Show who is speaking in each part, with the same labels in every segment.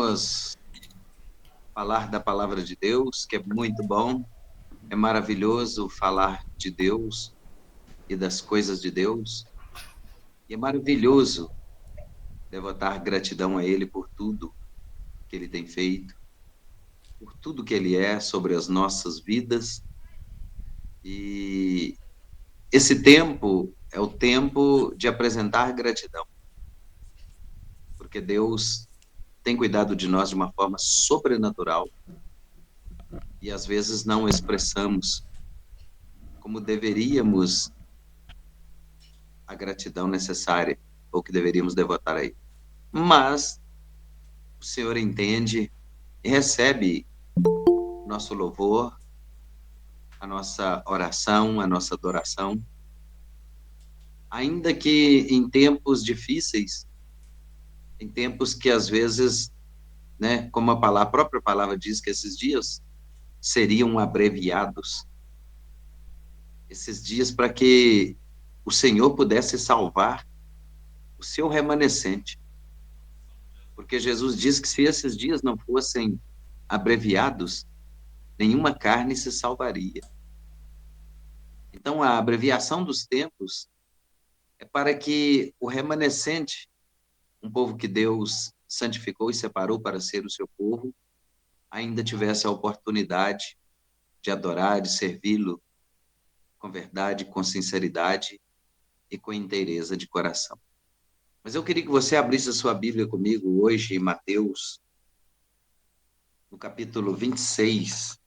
Speaker 1: Vamos falar da palavra de Deus, que é muito bom, é maravilhoso falar de Deus e das coisas de Deus, e é maravilhoso devotar gratidão a Ele por tudo que Ele tem feito, por tudo que Ele é sobre as nossas vidas. E esse tempo é o tempo de apresentar gratidão, porque Deus tem cuidado de nós de uma forma sobrenatural e às vezes não expressamos como deveríamos a gratidão necessária ou que deveríamos devotar a Ele. Mas o Senhor entende e recebe nosso louvor, a nossa oração, a nossa adoração, ainda que em tempos difíceis, em tempos que às vezes, né, como a própria palavra diz que esses dias seriam abreviados, esses dias para que o Senhor pudesse salvar o seu remanescente. Porque Jesus diz que se esses dias não fossem abreviados, nenhuma carne se salvaria. Então, a abreviação dos tempos é para que o remanescente, um povo que Deus santificou e separou para ser o seu povo, ainda tivesse a oportunidade de adorar, de servi-lo com verdade, com sinceridade e com inteireza de coração. Mas eu queria que você abrisse a sua Bíblia comigo hoje em Mateus, no capítulo 26.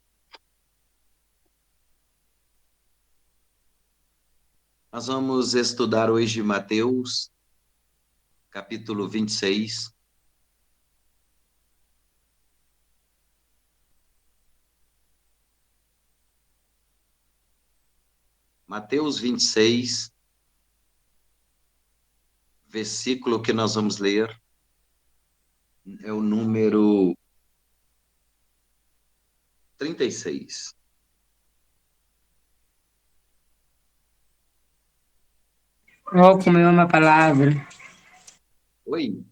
Speaker 1: Nós vamos estudar hoje Mateus, capítulo 26. Mateus 26, versículo que nós vamos ler é o número 36.
Speaker 2: Oh, como eu amo a palavra.
Speaker 1: Oi?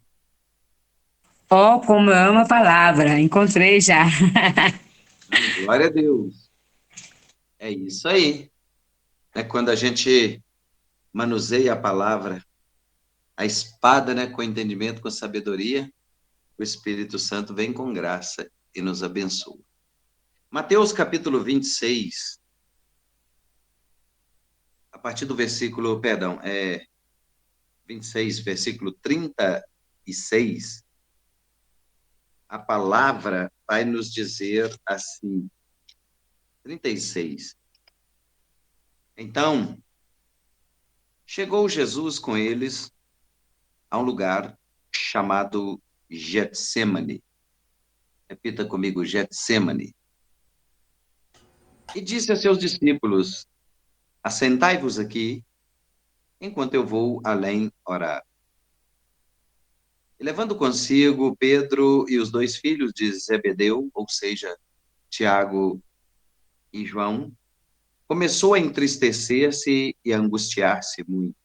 Speaker 2: Oh, como eu amo a palavra. Encontrei já.
Speaker 1: Ah, glória a Deus. É isso aí. É quando a gente manuseia a palavra, a espada, né, com entendimento, com sabedoria, o Espírito Santo vem com graça e nos abençoa. Mateus capítulo 26, a partir do versículo, perdão, 26, versículo 36, a palavra vai nos dizer assim, 36. Então, chegou Jesus com eles a um lugar chamado Getsemane. Repita comigo, Getsemane. E disse a seus discípulos: assentai-vos aqui, enquanto eu vou além orar. E levando consigo Pedro e os dois filhos de Zebedeu, ou seja, Tiago e João, começou a entristecer-se e a angustiar-se muito.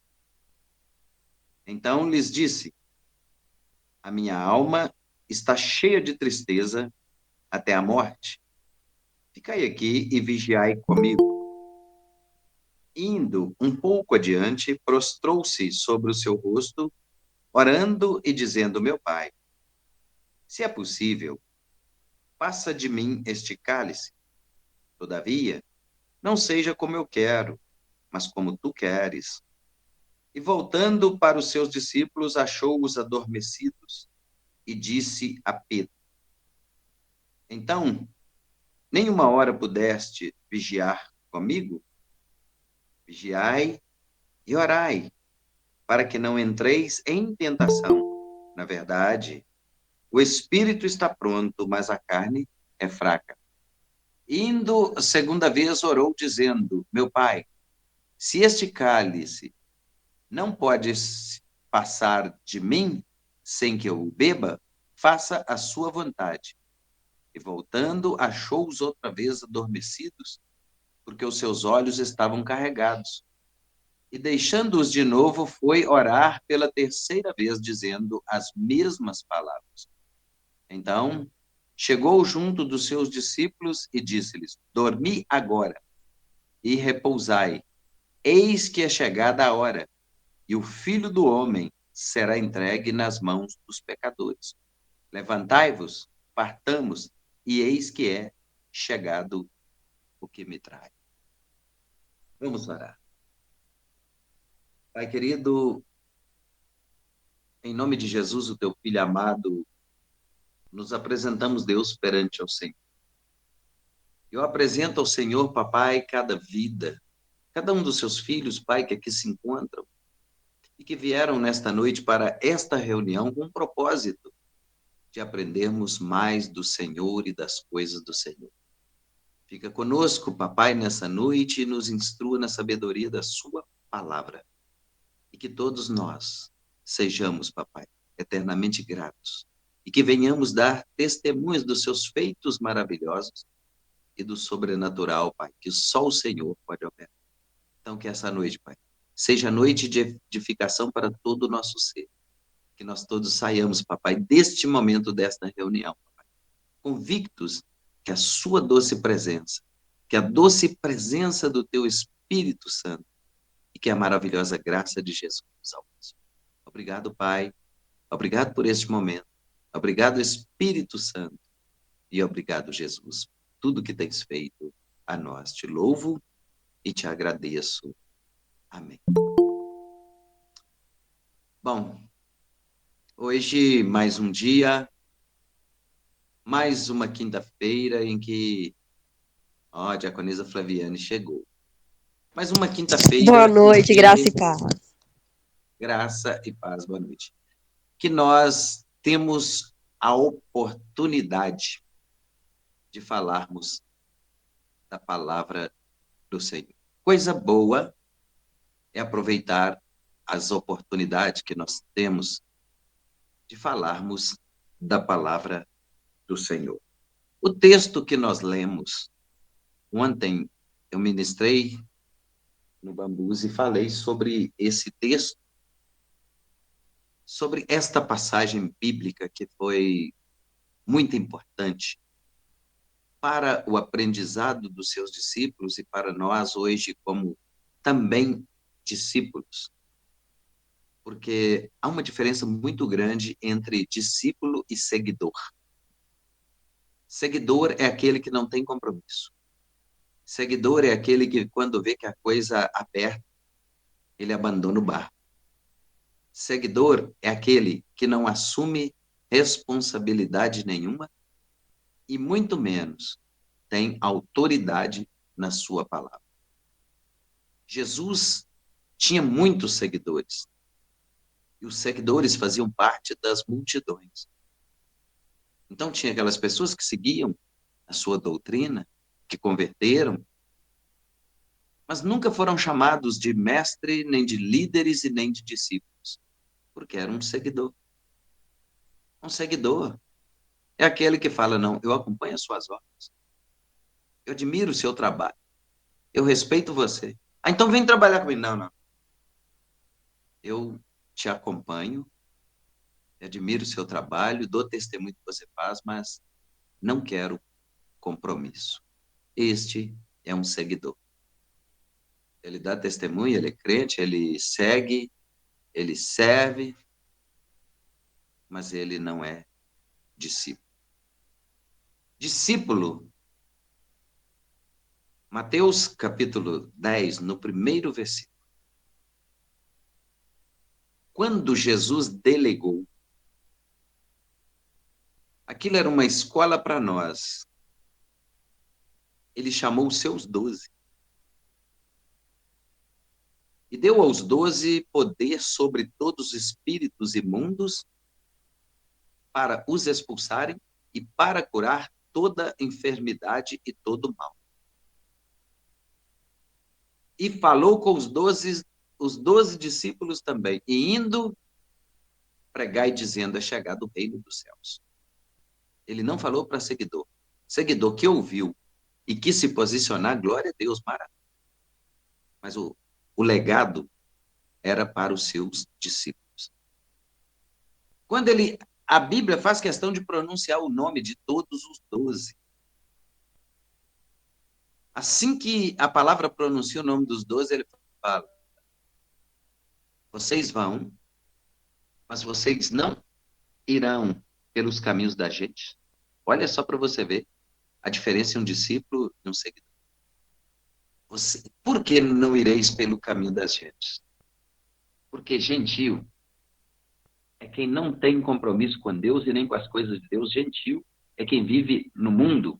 Speaker 1: Então lhes disse: a minha alma está cheia de tristeza até a morte. Ficai aqui e vigiai comigo. Indo um pouco adiante, prostrou-se sobre o seu rosto, orando e dizendo: meu pai, se é possível, passa de mim este cálice. Todavia, não seja como eu quero, mas como tu queres. E voltando para os seus discípulos, achou-os adormecidos e disse a Pedro: então, nem uma hora pudeste vigiar comigo? Vigiai e orai, para que não entreis em tentação. Na verdade, o espírito está pronto, mas a carne é fraca. Indo a segunda vez, orou, dizendo: meu pai, se este cálice não pode passar de mim sem que eu o beba, faça a sua vontade. E voltando, achou-os outra vez adormecidos, porque os seus olhos estavam carregados. E deixando-os de novo, foi orar pela terceira vez, dizendo as mesmas palavras. Então, chegou junto dos seus discípulos e disse-lhes: Dormi agora e repousai. Eis que é chegada a hora, e o Filho do Homem será entregue nas mãos dos pecadores. Levantai-vos, partamos, e eis que é chegado o que me traz. Vamos orar. Pai querido, em nome de Jesus, o teu Filho amado, nos apresentamos, Deus, perante ao Senhor. Eu apresento ao Senhor, papai, cada vida, cada um dos seus filhos, pai, que aqui se encontram e que vieram nesta noite para esta reunião com o propósito de aprendermos mais do Senhor e das coisas do Senhor. Fica conosco, papai, nessa noite e nos instrua na sabedoria da sua palavra. E que todos nós sejamos, papai, eternamente gratos e que venhamos dar testemunhos dos seus feitos maravilhosos e do sobrenatural, pai, que só o Senhor pode operar. Então, que essa noite, pai, seja noite de edificação para todo o nosso ser. Que nós todos saiamos, papai, deste momento, desta reunião, papai, convictos que a sua doce presença, que a doce presença do teu Espírito Santo e que a maravilhosa graça de Jesus nos alcance. Obrigado, Pai. Obrigado por este momento. Obrigado, Espírito Santo. E obrigado, Jesus, por tudo que tens feito a nós. Te louvo e te agradeço. Amém. Bom, hoje mais um dia, mais uma quinta-feira em que a diaconisa Flaviane chegou. Mais uma
Speaker 3: Boa
Speaker 1: quinta-feira em
Speaker 3: noite, graça
Speaker 1: que,
Speaker 3: e paz.
Speaker 1: graça e paz, boa noite, que nós temos a oportunidade de falarmos da palavra do Senhor. Coisa boa é aproveitar as oportunidades que nós temos de falarmos da palavra do Senhor. O texto que nós lemos ontem, eu ministrei no Bambus e falei sobre esse texto, sobre esta passagem bíblica que foi muito importante para o aprendizado dos seus discípulos e para nós hoje como também discípulos. Porque há uma diferença muito grande entre discípulo e seguidor. Seguidor é aquele que não tem compromisso. Seguidor é aquele que, quando vê que a coisa aperta, ele abandona o barco. Seguidor é aquele que não assume responsabilidade nenhuma e muito menos tem autoridade na sua palavra. Jesus tinha muitos seguidores e os seguidores faziam parte das multidões. Então tinha aquelas pessoas que seguiam a sua doutrina, que converteram, mas nunca foram chamados de mestre, nem de líderes e nem de discípulos, porque era um seguidor. Um seguidor é aquele que fala, não, eu acompanho as suas ordens, eu admiro o seu trabalho, eu respeito você. Ah, então vem trabalhar comigo. Não, não. Eu te acompanho, admiro o seu trabalho, dou testemunho que você faz, mas não quero compromisso. Este é um seguidor. Ele dá testemunho, ele é crente, ele segue, ele serve, mas ele não é discípulo. Discípulo, Mateus capítulo 10, no primeiro versículo. Quando Jesus delegou, aquilo era uma escola para nós. Ele chamou os seus 12. E deu aos 12 poder sobre todos os espíritos imundos para os expulsarem e para curar toda enfermidade e todo mal. E falou com os 12 discípulos também, e indo, pregai dizendo, é chegado o reino dos céus. Ele não falou para seguidor. Seguidor que ouviu e que se posicionar, glória a Deus, maravilha. Mas o legado era para os seus discípulos. Quando ele a Bíblia faz questão de pronunciar o nome de todos os 12. Assim que a palavra pronuncia o nome dos 12, ele fala: vocês vão, mas vocês não irão pelos caminhos da gente. Olha só para você ver a diferença entre um discípulo e um seguidor. Por que não ireis pelo caminho das gentes? Porque gentio é quem não tem compromisso com Deus e nem com as coisas de Deus. Gentio é quem vive no mundo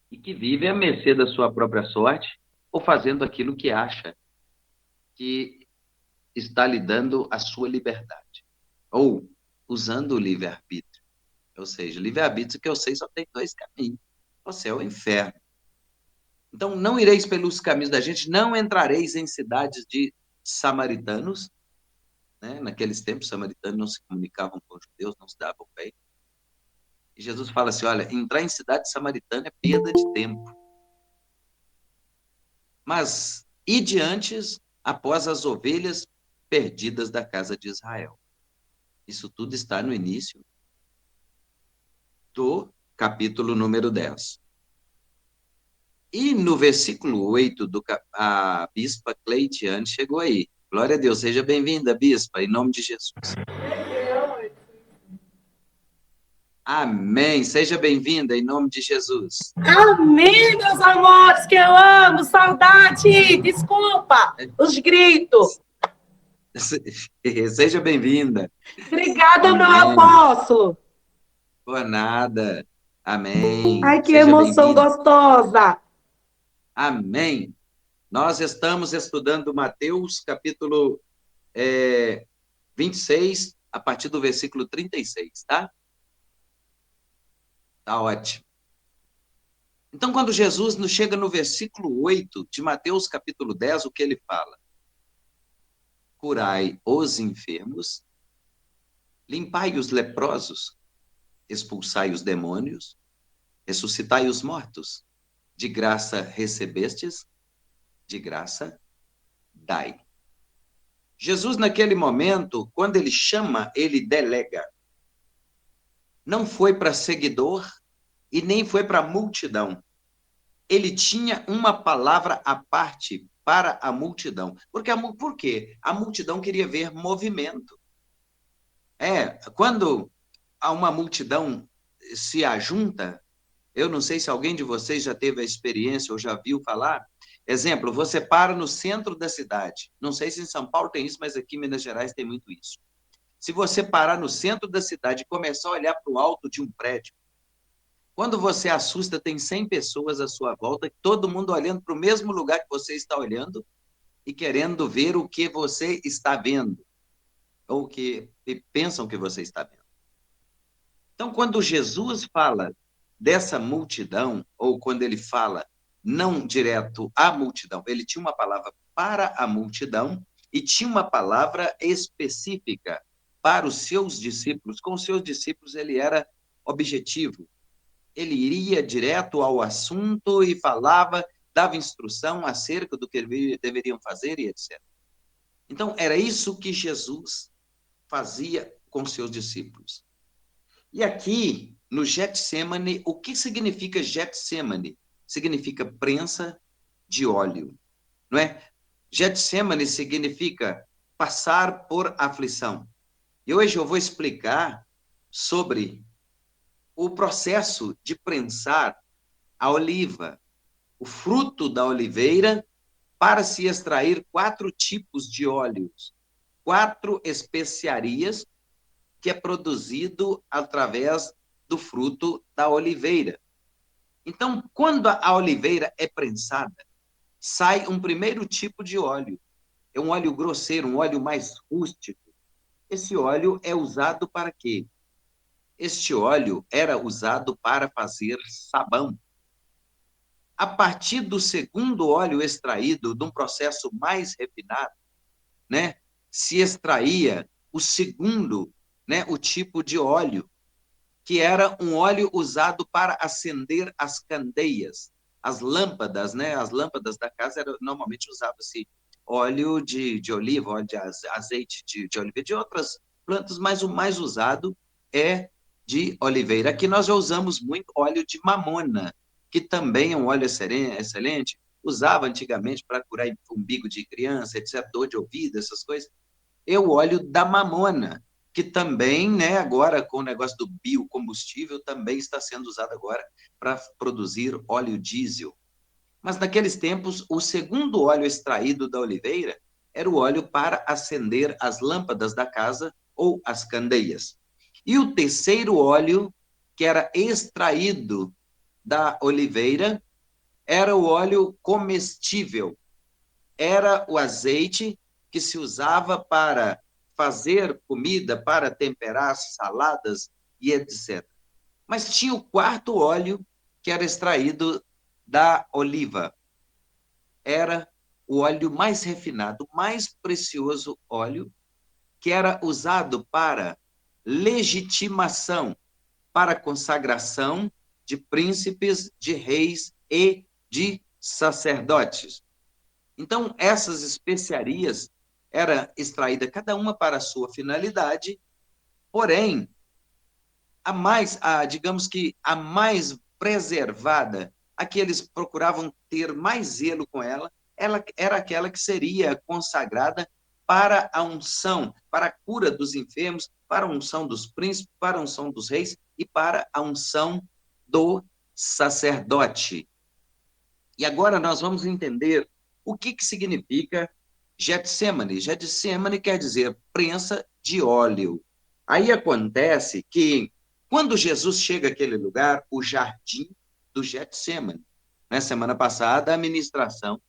Speaker 1: e que vive à mercê da sua própria sorte ou fazendo aquilo que acha que está lhe dando a sua liberdade. Ou usando o livre-arbítrio. Ou seja, livre-arbítrio que eu sei só tem dois caminhos: o céu e o inferno. Então, não ireis pelos caminhos da gente, não entrareis em cidades de samaritanos, né? Naqueles tempos, os samaritanos não se comunicavam com os judeus, não se davam bem. E Jesus fala assim, olha, entrar em cidade samaritana é perda de tempo. Mas, ide antes, após as ovelhas perdidas da casa de Israel. Isso tudo está no início do capítulo número 10. E no versículo 8, a bispa Cleitiane chegou aí. Glória a Deus, seja bem-vinda, bispa, em nome de Jesus. Amém, seja bem-vinda, em nome de Jesus.
Speaker 3: Amém, meus amores, que eu amo, saudade, desculpa, os gritos.
Speaker 1: Seja bem-vinda.
Speaker 3: Obrigada,
Speaker 1: Amém.
Speaker 3: meu apóstolo.
Speaker 1: Por nada. Amém.
Speaker 3: Ai, que
Speaker 1: seja
Speaker 3: emoção gostosa.
Speaker 1: Amém. Nós estamos estudando Mateus, capítulo 26, a partir do versículo 36, tá? Tá ótimo. Então, quando Jesus nos chega no versículo 8 de Mateus, capítulo 10, o que ele fala? Curai os enfermos, limpai os leprosos, expulsai os demônios, ressuscitai os mortos. De graça recebestes, de graça dai. Jesus, naquele momento, quando ele chama, ele delega. Não foi para seguidor e nem foi para a multidão. Ele tinha uma palavra à parte para a multidão. Por quê? A multidão queria ver movimento. Quando uma multidão se ajunta, eu não sei se alguém de vocês já teve a experiência ou já viu falar. Exemplo, você para no centro da cidade. Não sei se em São Paulo tem isso, mas aqui em Minas Gerais tem muito isso. Se você parar no centro da cidade e começar a olhar para o alto de um prédio, quando você assusta, tem 100 pessoas à sua volta, todo mundo olhando para o mesmo lugar que você está olhando e querendo ver o que você está vendo, ou o que pensam que você está vendo. Então, quando Jesus fala dessa multidão, ou quando ele fala não direto à multidão, ele tinha uma palavra para a multidão e tinha uma palavra específica para os seus discípulos. Com os seus discípulos, ele era objetivo. Ele iria direto ao assunto e falava, dava instrução acerca do que deveriam fazer e etc. Então, era isso que Jesus fazia com seus discípulos. E aqui, no Getsemane, o que significa Getsemane? Significa prensa de óleo, não é? Getsemane significa passar por aflição. E hoje eu vou explicar sobre o processo de prensar a oliva, o fruto da oliveira, para se extrair 4 tipos de óleos, 4 especiarias que é produzido através do fruto da oliveira. Então, quando a oliveira é prensada, sai um primeiro tipo de óleo. É um óleo grosseiro, um óleo mais rústico. Esse óleo é usado para quê? Este óleo era usado para fazer sabão. A partir do segundo óleo extraído, de um processo mais refinado, né, se extraía o segundo, né, o tipo de óleo, que era um óleo usado para acender as candeias, as lâmpadas, né? As lâmpadas da casa normalmente usava-se óleo de oliva, óleo de azeite de oliva, de outras plantas, mas o mais usado é de oliveira. Aqui nós já usamos muito óleo de mamona, que também é um óleo excelente, usava antigamente para curar umbigo de criança, etc., dor de ouvido, essas coisas. É o óleo da mamona, que também, né, agora com o negócio do biocombustível, também está sendo usado agora para produzir óleo diesel. Mas naqueles tempos, o segundo óleo extraído da oliveira era o óleo para acender as lâmpadas da casa ou as candeias. E o terceiro óleo, que era extraído da oliveira, era o óleo comestível. Era o azeite que se usava para fazer comida, para temperar saladas e etc. Mas tinha o quarto óleo, que era extraído da oliva. Era o óleo mais refinado, o mais precioso óleo, que era usado para legitimação, para consagração de príncipes, de reis e de sacerdotes. Então, essas especiarias eram extraídas cada uma para a sua finalidade, porém, digamos que a mais preservada, a que eles procuravam ter mais zelo com ela era aquela que seria consagrada para a unção, para a cura dos enfermos, para a unção dos príncipes, para a unção dos reis e para a unção do sacerdote. E agora nós vamos entender o que significa Getsemane. Getsemane quer dizer prensa de óleo. Aí acontece que, quando Jesus chega àquele lugar, o jardim do Getsemane, na semana passada, a ministração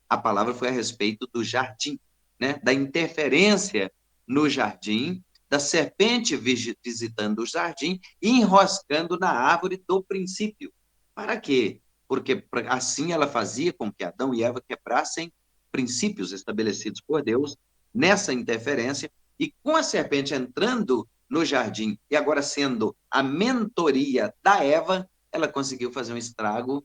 Speaker 1: a palavra foi a respeito do jardim, né? Da interferência no jardim, da serpente visitando o jardim e enroscando na árvore do princípio. Para quê? Porque assim ela fazia com que Adão e Eva quebrassem princípios estabelecidos por Deus nessa interferência, e com a serpente entrando no jardim e agora sendo a mentoria da Eva, ela conseguiu fazer um estrago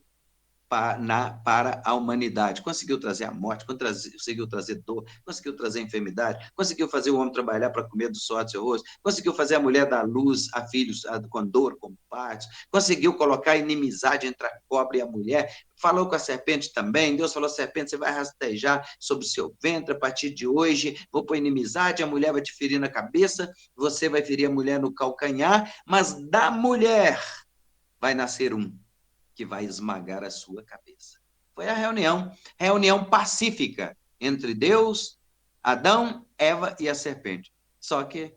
Speaker 1: para a humanidade. Conseguiu trazer a morte, conseguiu trazer dor, conseguiu trazer enfermidade, conseguiu fazer o homem trabalhar para comer do suor do seu rosto, conseguiu fazer a mulher dar luz a filhos com dor, com partos, conseguiu colocar inimizade entre a cobra e a mulher, falou com a serpente também. Deus falou: serpente, você vai rastejar sobre o seu ventre a partir de hoje, vou pôr inimizade, a mulher vai te ferir na cabeça, você vai ferir a mulher no calcanhar, mas da mulher vai nascer um que vai esmagar a sua cabeça. Foi a reunião pacífica entre Deus, Adão, Eva e a serpente. Só que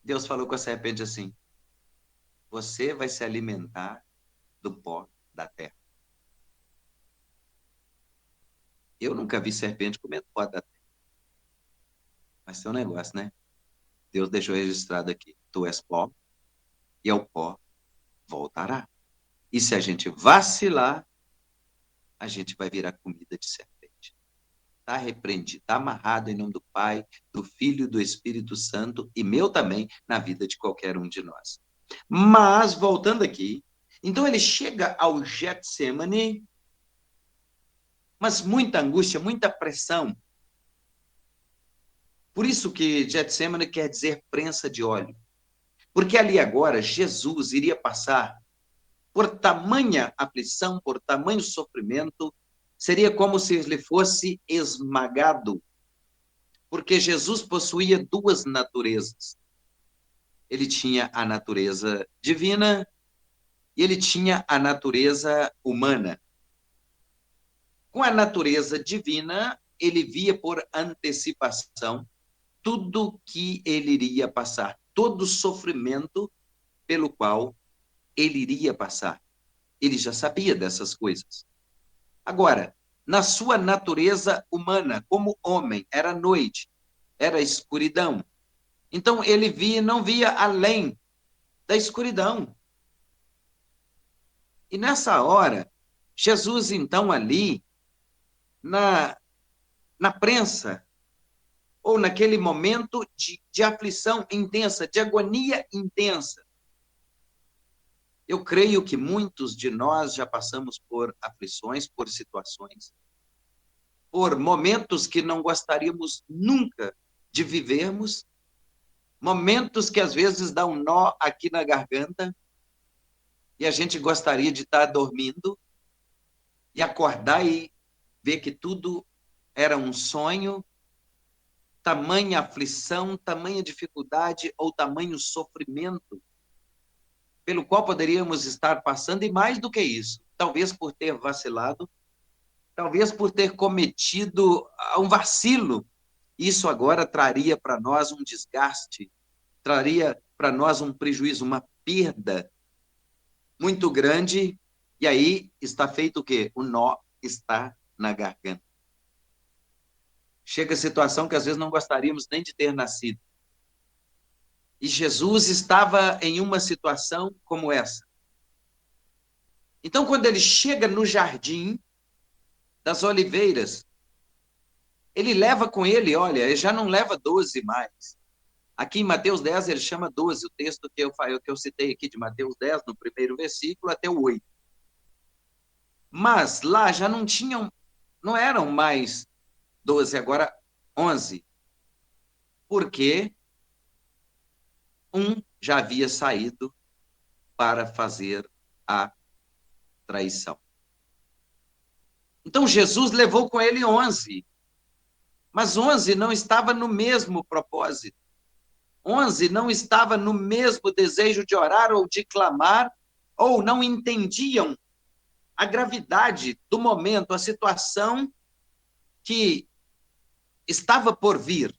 Speaker 1: Deus falou com a serpente assim: você vai se alimentar do pó da terra. Eu nunca vi serpente comendo pó da terra. Mas tem um negócio, né? Deus deixou registrado aqui: tu és pó, e ao pó voltará. E se a gente vacilar, a gente vai virar comida de serpente. Está repreendido, está amarrado em nome do Pai, do Filho e do Espírito Santo, e meu também, na vida de qualquer um de nós. Mas, voltando aqui, então ele chega ao Getsemane, mas muita angústia, muita pressão. Por isso que Getsemane quer dizer prensa de óleo. Porque ali agora Jesus iria passar por tamanha aflição, por tamanho sofrimento, seria como se ele fosse esmagado, porque Jesus possuía duas naturezas. Ele tinha a natureza divina e ele tinha a natureza humana. Com a natureza divina, ele via por antecipação tudo que ele iria passar, todo o sofrimento pelo qual ele iria passar. Ele já sabia dessas coisas. Agora, na sua natureza humana, como homem, era noite, era escuridão. Então, ele não via além da escuridão. E nessa hora, Jesus, então, ali, na prensa, ou naquele momento de aflição intensa, de agonia intensa, eu creio que muitos de nós já passamos por aflições, por situações, por momentos que não gostaríamos nunca de vivermos, Momentos que às vezes dá um nó aqui na garganta e a gente gostaria de estar dormindo e acordar e ver que tudo era um sonho, tamanha aflição, tamanha dificuldade ou tamanho sofrimento pelo qual poderíamos estar passando, e mais do que isso, talvez por ter vacilado, talvez por ter cometido um vacilo. Isso agora traria para nós um desgaste, traria para nós um prejuízo, uma perda muito grande, e aí está feito o quê? O nó está na garganta. Chega a situação que às vezes não gostaríamos nem de ter nascido. E Jesus estava em uma situação como essa. Então, quando ele chega no jardim das oliveiras, ele leva com ele, olha, ele já não leva 12 mais. Aqui em Mateus 10 ele chama 12, o texto que eu citei aqui de Mateus 10, no primeiro versículo, até o 8. Mas lá já não eram mais 12, agora 11. Porque um já havia saído para fazer a traição. Então Jesus levou com ele 11, mas 11 não estava no mesmo propósito. 11 não estava no mesmo desejo de orar ou de clamar, ou não entendiam a gravidade do momento, a situação que estava por vir.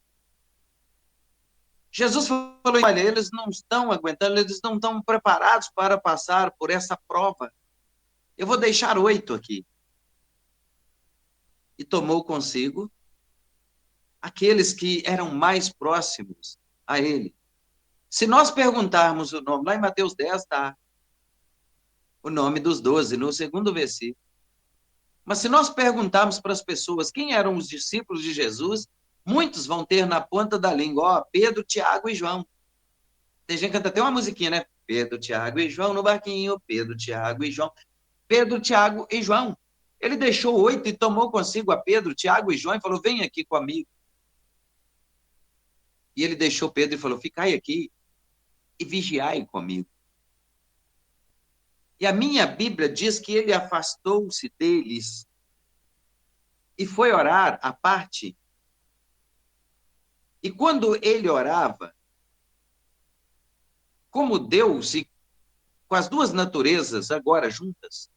Speaker 1: Jesus falou, olha, eles não estão aguentando, eles não estão preparados para passar por essa prova. Eu vou deixar 8 aqui. E tomou consigo aqueles que eram mais próximos a ele. Se nós perguntarmos o nome, lá em Mateus 10 está o nome dos 12, no segundo versículo. Mas se nós perguntarmos para as pessoas quem eram os discípulos de Jesus, muitos vão ter na ponta da língua, ó, Pedro, Tiago e João. Tem gente que canta até uma musiquinha, né? Pedro, Tiago e João no barquinho, Pedro, Tiago e João. Pedro, Tiago e João. Ele deixou 8 e tomou consigo a Pedro, Tiago e João e falou, vem aqui comigo. E ele deixou Pedro e falou, ficai aqui e vigiai comigo. E a minha Bíblia diz que ele afastou-se deles e foi orar à parte. E quando ele orava, como Deus e com as duas naturezas agora juntas,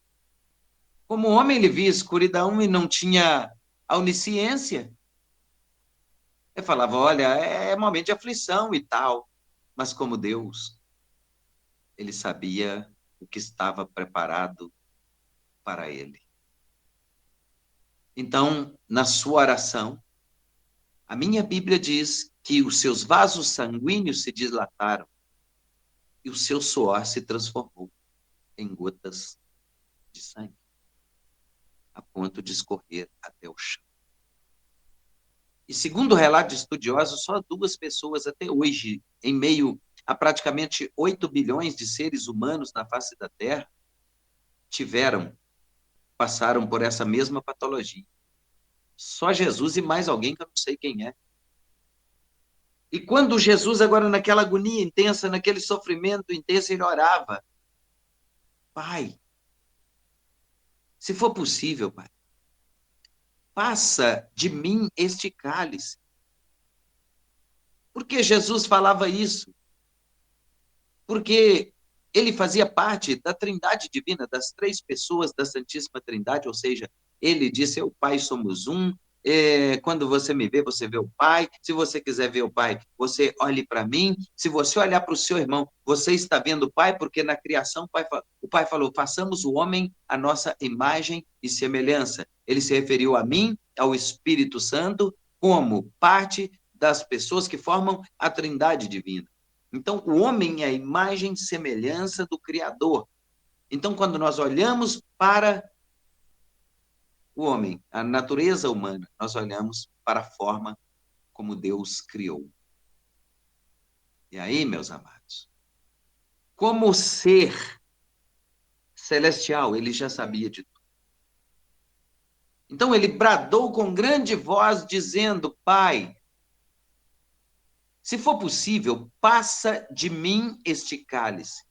Speaker 1: como homem ele via escuridão e não tinha a onisciência, ele falava, olha, é momento de aflição e tal, mas como Deus, ele sabia o que estava preparado para ele. Então, na sua oração, a minha Bíblia diz que os seus vasos sanguíneos se dilataram e o seu suor se transformou em gotas de sangue, a ponto de escorrer até o chão. E segundo o relato de estudiosos, só 2 pessoas até hoje, em meio a praticamente 8 bilhões de seres humanos na face da Terra, passaram por essa mesma patologia. Só Jesus e mais alguém que eu não sei quem é. E quando Jesus, agora naquela agonia intensa, naquele sofrimento intenso, ele orava, Pai, se for possível, Pai, passa de mim este cálice. Por que Jesus falava isso? Porque ele fazia parte da Trindade Divina, das 3 pessoas da Santíssima Trindade, ou seja, ele disse, eu, Pai, somos um, quando você me vê, você vê o Pai, se você quiser ver o Pai, você olhe para mim, se você olhar para o seu irmão, você está vendo o Pai, porque na criação o Pai falou, façamos o homem a nossa imagem e semelhança. Ele se referiu a mim, ao Espírito Santo, como parte das pessoas que formam a Trindade Divina. Então, o homem é a imagem e semelhança do Criador. Então, quando nós olhamos para o homem, a natureza humana, nós olhamos para a forma como Deus criou. E aí, meus amados, como ser celestial, ele já sabia de tudo. Então, ele bradou com grande voz, dizendo, Pai, Se for possível, passa de mim este cálice.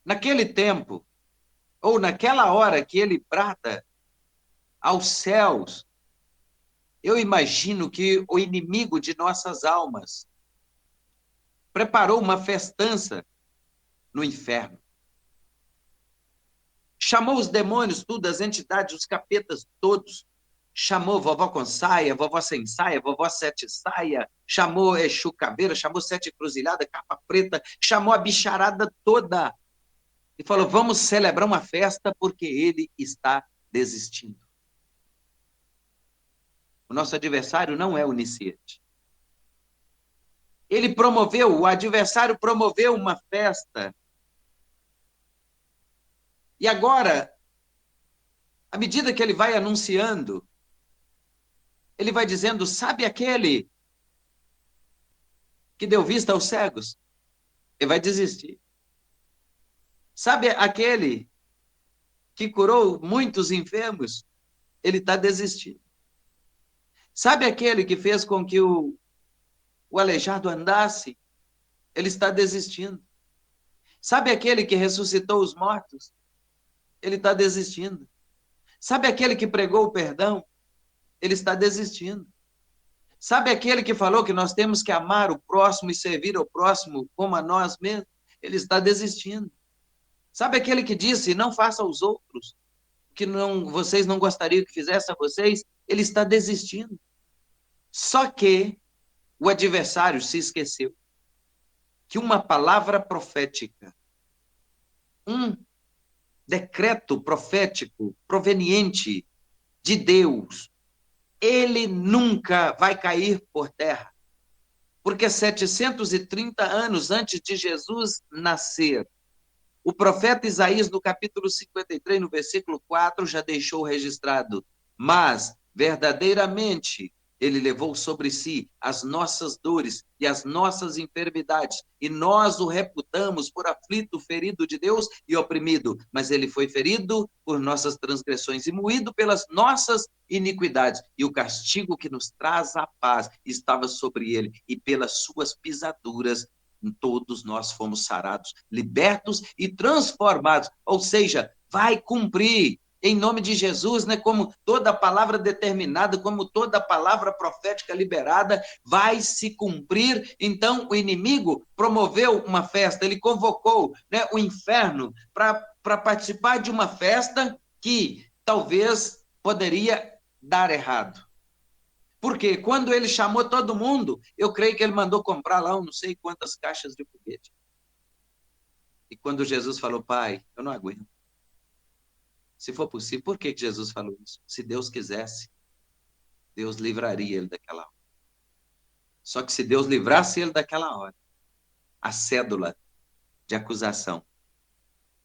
Speaker 1: Naquele tempo, ou naquela hora que ele brada aos céus, eu imagino que o inimigo de nossas almas preparou uma festança no inferno. Chamou os demônios, tudo, as entidades, os capetas todos. Chamou vovó com saia, vovó sem saia, vovó sete saia, chamou Exu Caveira, chamou Sete Cruzilhada, capa preta, chamou a bicharada toda. E falou, vamos celebrar uma festa porque ele está desistindo. O nosso adversário não é onisciente. O adversário promoveu uma festa. E agora, à medida que ele vai anunciando, ele vai dizendo, sabe aquele que deu vista aos cegos? Ele vai desistir. Sabe aquele que curou muitos enfermos? Ele está desistindo. Sabe aquele que fez com que o aleijado andasse? Ele está desistindo. Sabe aquele que ressuscitou os mortos? Ele está desistindo. Sabe aquele que pregou o perdão? Ele está desistindo. Sabe aquele que falou que nós temos que amar o próximo e servir ao próximo como a nós mesmos? Ele está desistindo. Sabe aquele que disse, não faça aos outros o que vocês não gostariam que fizesse a vocês? Ele está desistindo. Só que o adversário se esqueceu que uma palavra profética, um decreto profético proveniente de Deus, ele nunca vai cair por terra. Porque 730 anos antes de Jesus nascer, o profeta Isaías, no capítulo 53, no versículo 4, já deixou registrado, mas verdadeiramente ele levou sobre si as nossas dores e as nossas enfermidades, e nós o reputamos por aflito, ferido de Deus e oprimido, mas ele foi ferido por nossas transgressões e moído pelas nossas iniquidades, e o castigo que nos traz a paz estava sobre ele, e pelas suas pisaduras todos nós fomos sarados, libertos e transformados, ou seja, vai cumprir em nome de Jesus, né? Como toda palavra determinada, como toda palavra profética liberada, vai se cumprir. Então, o inimigo promoveu uma festa, ele convocou, né, o inferno para participar de uma festa que talvez poderia dar errado. Porque quando ele chamou todo mundo, eu creio que ele mandou comprar lá não sei quantas caixas de foguete. E quando Jesus falou, pai, eu não aguento. Se for possível, por que Jesus falou isso? Se Deus quisesse, Deus livraria ele daquela hora. Só que se Deus livrasse ele daquela hora, a cédula de acusação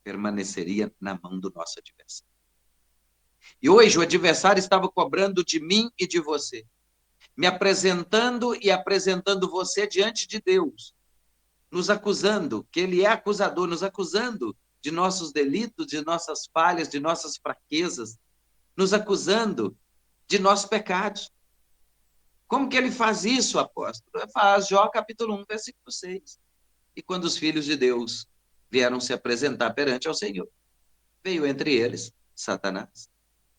Speaker 1: permaneceria na mão do nosso adversário. E hoje o adversário estava cobrando de mim e de você, me apresentando e apresentando você diante de Deus, nos acusando, que ele é acusador, nos acusando de nossos delitos, de nossas falhas, de nossas fraquezas, nos acusando de nossos pecados. Como que ele faz isso, apóstolo? Ele faz, Jó capítulo 1, versículo 6. E quando os filhos de Deus vieram se apresentar perante ao Senhor, veio entre eles Satanás.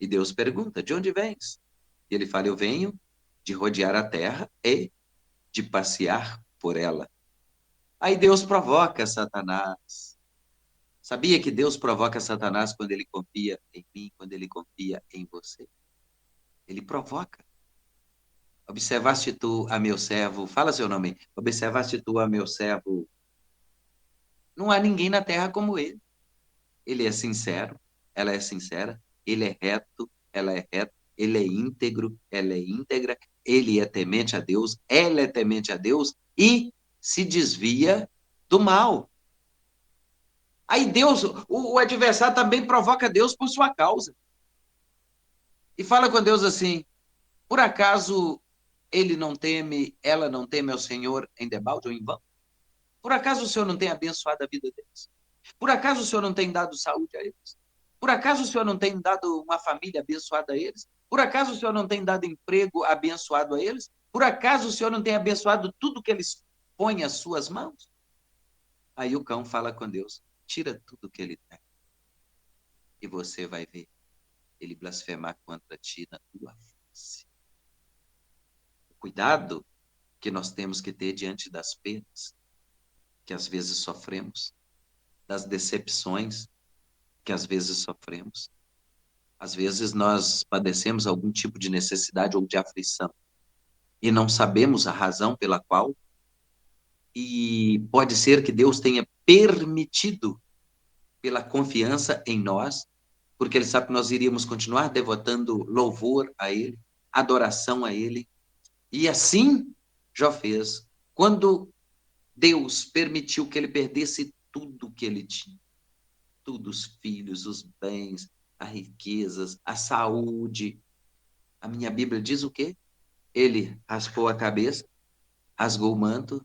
Speaker 1: E Deus pergunta, de onde vens? E ele fala, eu venho de rodear a terra e de passear por ela. Aí Deus provoca Satanás. Sabia que Deus provoca Satanás quando ele confia em mim, quando ele confia em você? Ele provoca. Observaste tu a meu servo, fala seu nome, observaste tu a meu servo. Não há ninguém na terra como ele. Ele é sincero, ela é sincera, ele é reto, ela é reta, ele é íntegro, ela é íntegra, ele é temente a Deus, ela é temente a Deus e se desvia do mal. Aí Deus, o adversário também provoca Deus por sua causa. E fala com Deus assim, por acaso ele não teme, ela não teme ao Senhor em debalde ou em vão? Por acaso o Senhor não tem abençoado a vida deles? Por acaso o Senhor não tem dado saúde a eles? Por acaso o Senhor não tem dado uma família abençoada a eles? Por acaso o Senhor não tem dado emprego abençoado a eles? Por acaso o Senhor não tem abençoado tudo que eles põem às suas mãos? Aí o cão fala com Deus, tira tudo que ele tem. E você vai ver ele blasfemar contra ti na tua face. O cuidado que nós temos que ter diante das perdas que às vezes sofremos, das decepções que às vezes sofremos. Às vezes nós padecemos algum tipo de necessidade ou de aflição e não sabemos a razão pela qual, e pode ser que Deus tenha permitido pela confiança em nós, porque Ele sabe que nós iríamos continuar devotando louvor a Ele, adoração a Ele, e assim Jó fez. Quando Deus permitiu que ele perdesse tudo que ele tinha, tudo, os filhos, os bens, as riquezas, a saúde. A minha Bíblia diz o quê? Ele raspou a cabeça, rasgou o manto,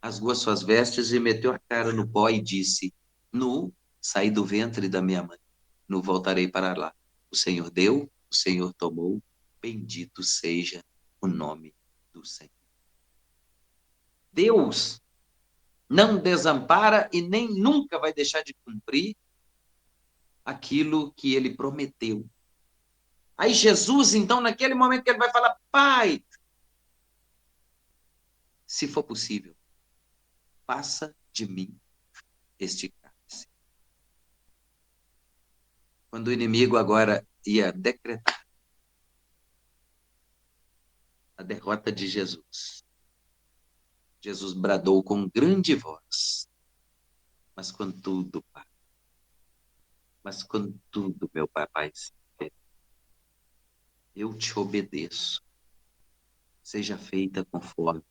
Speaker 1: rasgou as suas vestes e meteu a cara no pó e disse, nu, saí do ventre da minha mãe, nu voltarei para lá. O Senhor deu, o Senhor tomou, bendito seja o nome do Senhor. Deus não desampara e nem nunca vai deixar de cumprir aquilo que ele prometeu. Aí Jesus, então, naquele momento que ele vai falar, Pai, se for possível, passa de mim este cálice. Quando o inimigo agora ia decretar a derrota de Jesus, Jesus bradou com grande voz, mas contudo, Pai, mas contudo, meu papai, eu te obedeço, seja feita conforme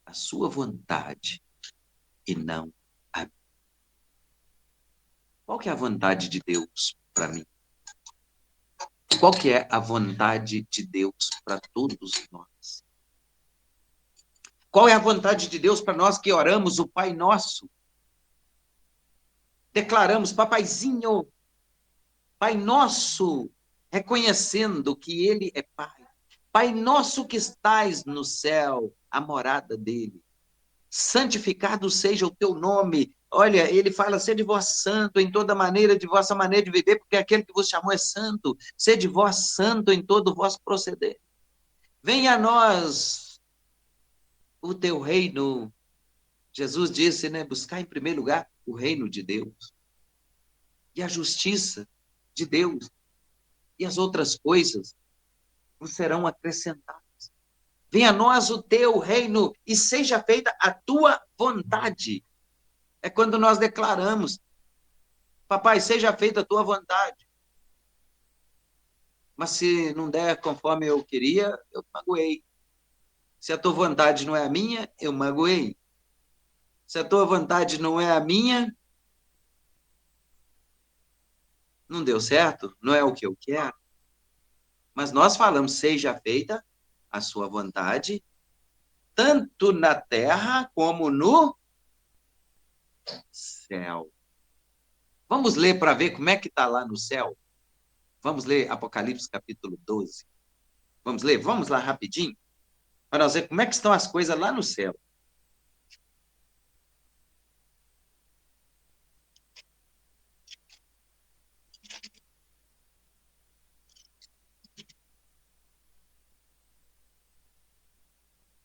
Speaker 1: a sua vontade e não a minha. Qual que é a vontade de Deus para mim? Qual que é a vontade de Deus para todos nós? Qual é a vontade de Deus para nós que oramos o Pai Nosso? Declaramos, Papaizinho, Pai Nosso, reconhecendo que Ele é Pai. Pai Nosso que estais no céu, a morada dEle. Santificado seja o teu nome. Olha, ele fala, sede vós santo em toda maneira de vossa maneira de viver, porque aquele que vos chamou é santo. Sede vós santo em todo o vosso proceder. Venha a nós o teu reino. Jesus disse, né? Buscar em primeiro lugar o reino de Deus e a justiça de Deus, e as outras coisas vos serão acrescentadas. Venha a nós o teu reino e seja feita a tua vontade. É quando nós declaramos, papai, seja feita a tua vontade. Mas se não der conforme eu queria, eu magoei. Se a tua vontade não é a minha, eu magoei. Se a tua vontade não é a minha, não deu certo, não é o que eu quero. Mas nós falamos, seja feita a sua vontade, tanto na terra como no céu. Vamos ler para ver como é que está lá no céu? Vamos ler Apocalipse capítulo 12. Vamos ler? Vamos lá rapidinho, para nós ver como é que estão as coisas lá no céu.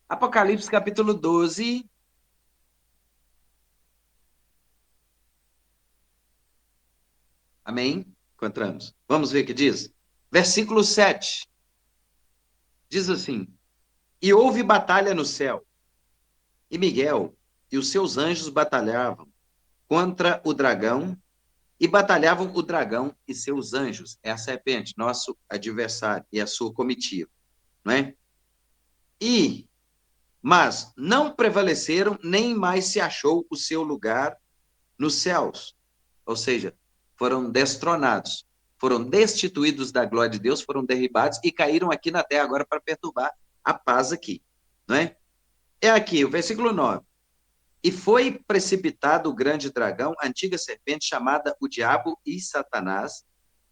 Speaker 1: Apocalipse capítulo 12. Amém? Encontramos. Vamos ver o que diz? Versículo 7. Diz assim, e houve batalha no céu, e Miguel e os seus anjos batalhavam contra o dragão, e batalhavam o dragão e seus anjos, é a serpente, nosso adversário, e a sua comitiva, não é? Mas não prevaleceram, nem mais se achou o seu lugar nos céus. Ou seja, foram destronados, foram destituídos da glória de Deus, foram derribados e caíram aqui na terra agora para perturbar a paz aqui, não é? É aqui, o versículo 9. E foi precipitado o grande dragão, a antiga serpente, chamada o diabo e Satanás,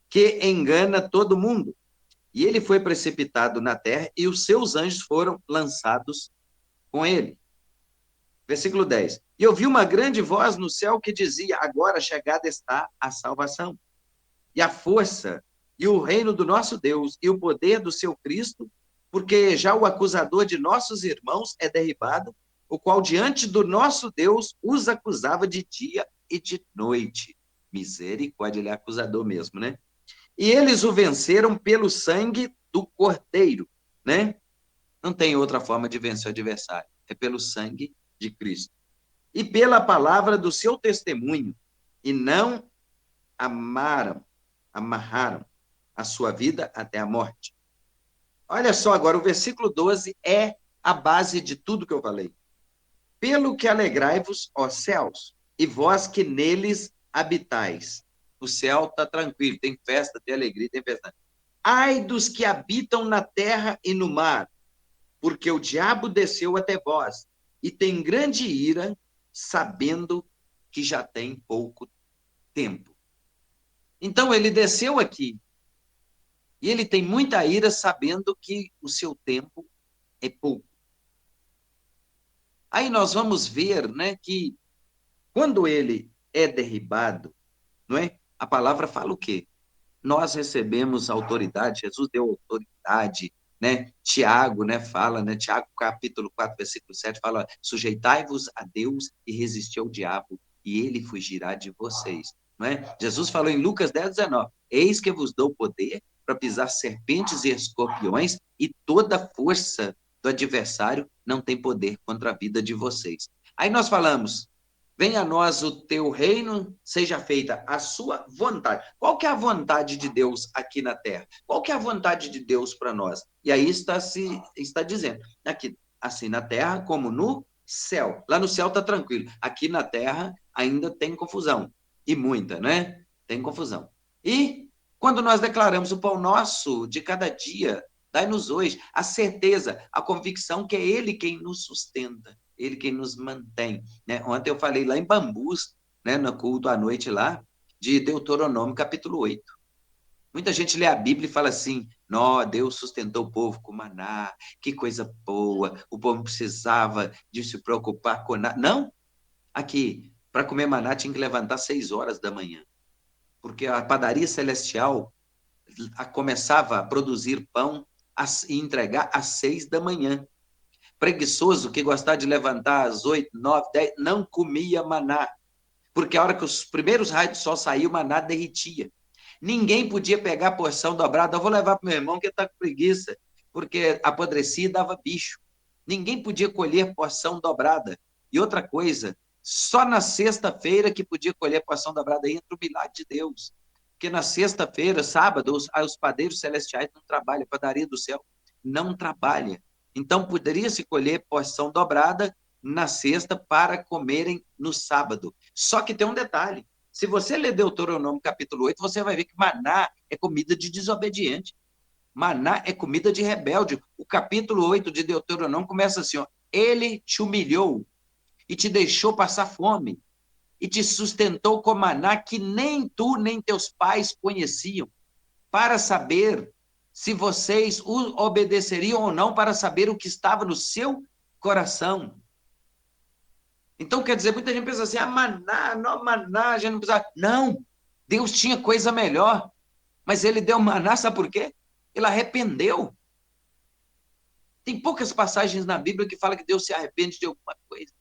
Speaker 1: que engana todo mundo. E ele foi precipitado na terra e os seus anjos foram lançados com ele. Versículo 10. E ouvi uma grande voz no céu que dizia: agora chegada está a salvação, e a força, e o reino do nosso Deus, e o poder do seu Cristo, porque já o acusador de nossos irmãos é derribado, o qual diante do nosso Deus os acusava de dia e de noite. Misericórdia, ele é acusador mesmo, né? E eles o venceram pelo sangue do Cordeiro, né? Não tem outra forma de vencer o adversário, é pelo sangue de Cristo. E pela palavra do seu testemunho, e não amarraram a sua vida até a morte. Olha só agora, o versículo 12 é a base de tudo que eu falei. Pelo que alegrai-vos, ó céus, e vós que neles habitais. O céu está tranquilo, tem festa, tem alegria, tem festa. Ai dos que habitam na terra e no mar, porque o diabo desceu até vós, e tem grande ira, sabendo que já tem pouco tempo. Então, ele desceu aqui, e ele tem muita ira, sabendo que o seu tempo é pouco. Aí nós vamos ver, né, que quando ele é derribado, não é? A palavra fala o quê? Nós recebemos autoridade, Jesus deu autoridade, né? Tiago, né, fala, né? Tiago, capítulo 4, versículo 7, fala: sujeitai-vos a Deus e resisti ao diabo, e ele fugirá de vocês. Não é? Jesus falou em Lucas 10, 19: eis que vos dou poder para pisar serpentes e escorpiões, e toda força do adversário não tem poder contra a vida de vocês. Aí nós falamos: venha a nós o teu reino, seja feita a sua vontade. Qual que é a vontade de Deus aqui na terra? Qual que é a vontade de Deus para nós? E aí está dizendo, aqui, assim na terra como no céu. Lá no céu está tranquilo. Aqui na terra ainda tem confusão. E muita, né? Tem confusão. E quando nós declaramos o pão nosso de cada dia, dai-nos hoje a certeza, a convicção que é Ele quem nos sustenta. Ele quem nos mantém. Né? Ontem eu falei lá em Bambus, né, no culto à noite lá, de Deuteronômio, capítulo 8. Muita gente lê a Bíblia e fala assim: nó, Deus sustentou o povo com maná, que coisa boa, o povo não precisava de se preocupar com nada. Não, aqui, para comer maná tinha que levantar 6 horas da manhã, porque a padaria celestial começava a produzir pão e entregar às 6 da manhã. Preguiçoso que gostava de levantar às 8, 9, 10, não comia maná, porque a hora que os primeiros raios do sol saíam, o maná derretia. Ninguém podia pegar a porção dobrada: eu vou levar para o meu irmão que está com preguiça, porque apodrecia e dava bicho. Ninguém podia colher porção dobrada. E outra coisa, só na sexta-feira que podia colher porção dobrada, aí entra o milagre de Deus. Porque na sexta-feira, sábado, os padeiros celestiais não trabalham, a padaria do céu não trabalha. Então, poderia-se colher porção dobrada na sexta para comerem no sábado. Só que tem um detalhe: se você ler Deuteronômio capítulo 8, você vai ver que maná é comida de desobediente. Maná é comida de rebelde. O capítulo 8 de Deuteronômio começa assim: ó, ele te humilhou e te deixou passar fome e te sustentou com maná que nem tu nem teus pais conheciam, para saber se vocês o obedeceriam ou não, para saber o que estava no seu coração. Então, quer dizer, muita gente pensa assim: maná, não, maná, a gente não precisa. Não, Deus tinha coisa melhor, mas ele deu maná, sabe por quê? Ele arrependeu. Tem poucas passagens na Bíblia que falam que Deus se arrepende de alguma coisa.